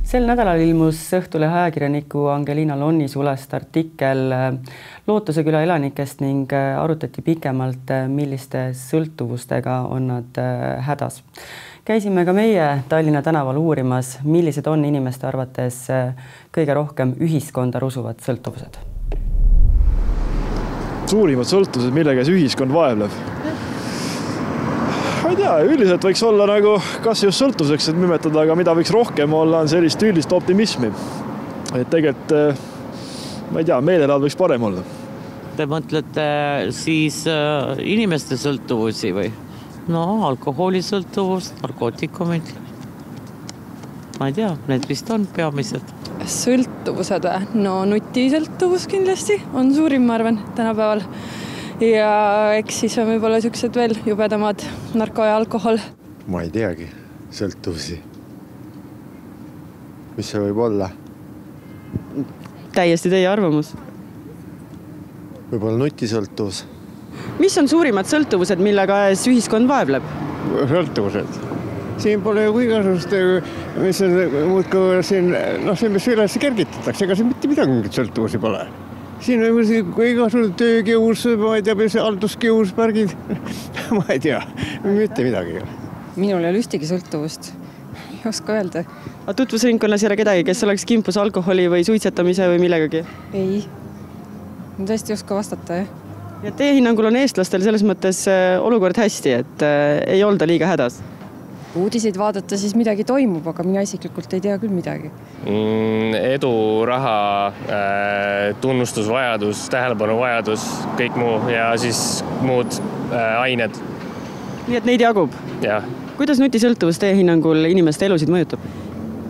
Sel nädalal ilmus Õhtulehe ajakirjaniku Angelina Lonnis-Ulast artikkel Lootuse küla elanikest ning arutati pikemalt, milliste sõltuvustega on nad hädas. Käisime ka meie Tallinna tänaval uurimas, millised on inimeste arvates kõige rohkem ühiskonda rusuvad sõltuvused. Suurimad sõltuvused, millega see ühiskond vaevleb? Ma ei tea, üldiselt võiks olla nagu kas just sõltuvuseks, et nimetada, aga mida võiks rohkem olla, on sellist üldist optimismi. Et tegelikult, ma ei tea, meelelaad võiks parem olla. Te mõtlete siis inimeste sõltuvusi või? No, alkohoolisõltuvus, narkootikumid. Ma ei tea, need vist on peamised. Sõltuvused või? No nutisõltuvus kindlasti on suurim, ma arvan, tänapäeval. Ja eks siis on võib-olla siuksed veel jubedamad narko ja alkohol. Ma ei teagi sõltuvusi. Mis see võib olla? Täiesti teie arvamus. Võib-olla nutisõltuvus. Mis on suurimad sõltuvused, millega ühiskond vaevleb? Sõltuvused. Siin pole ju igasugust, mis on muudku siin, see, mis üles kergitatakse, ega see mitte midagi mingit sõltuvusi pole. Siin on igasugune töökius, ma ei tea, halduskius, pärgid, ma ei tea, mitte midagi. Minul ei ole ühtegi sõltuvust, ei oska öelda. A tutvusringkonnas ei ole kedagi, kes oleks kimpus alkoholi või suitsetamise või millegagi? Ei, ma tõesti ei oska vastata, jah. Ja teie hinnangul on eestlastel selles mõttes olukord hästi, et ei olda liiga hädas? Uudiseid vaadata, siis midagi toimub, aga mina isiklikult ei tea küll midagi. Edu, raha, tunnustusvajadus, tähelepanuvajadus, kõik muu ja siis muud ained. Nii et neid jagub? Jah. Kuidas nutisõltuvus teie hinnangul inimeste elusid mõjutab?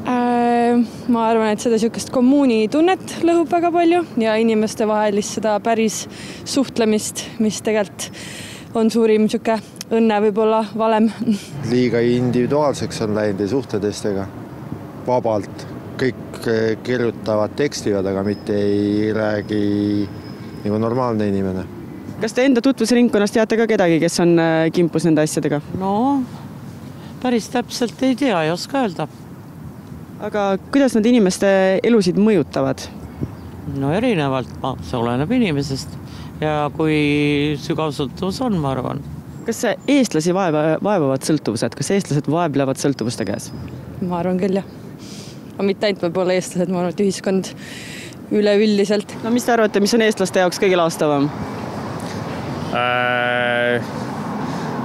Ma arvan, et seda siukest kommuuni tunnet lõhub väga palju ja inimeste vahelist seda päris suhtlemist, mis tegelikult on suurim siuke õnne võib-olla valem. Liiga individuaalseks on läinud ja suhtedestega vabalt. Kõik kirjutavad, tekstivad, aga mitte ei räägi nagu normaalne inimene. Kas te enda tutvusringkonnast teate ka kedagi, kes on kimpus nende asjadega? No, päris täpselt ei tea, ei oska öelda. Aga kuidas nad inimeste elusid mõjutavad? No erinevalt, see oleneb inimesest ja kui sügav sõltuvus on, ma arvan. Kas eestlasi vaevavad sõltuvused? Kas eestlased vaevlevad sõltuvuste käes? Ma arvan küll, jah. Aga mitte ainult võib-olla eestlased, ma arvan, et ühiskond üleüldiselt. No mis te arvate, mis on eestlaste jaoks kõige laastavam?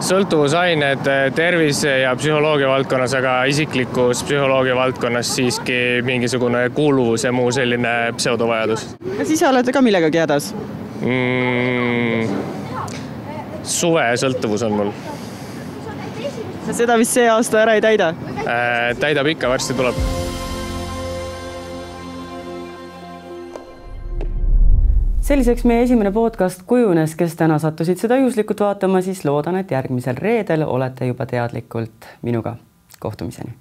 Sõltuvusained tervise ja psühholoogia valdkonnas, aga isiklikus psühholoogia valdkonnas siiski mingisugune kuuluvus ja muu selline pseudovajadus. Kas ise olete ka millegagi hädas? Suve sõltuvus on mul. Seda vist see aasta ära ei täida? Täidab ikka, varsti tuleb. Selliseks meie esimene podcast kujunes, kes täna sattusid seda juhuslikult vaatama, siis loodan, et järgmisel reedel olete juba teadlikult minuga. Kohtumiseni!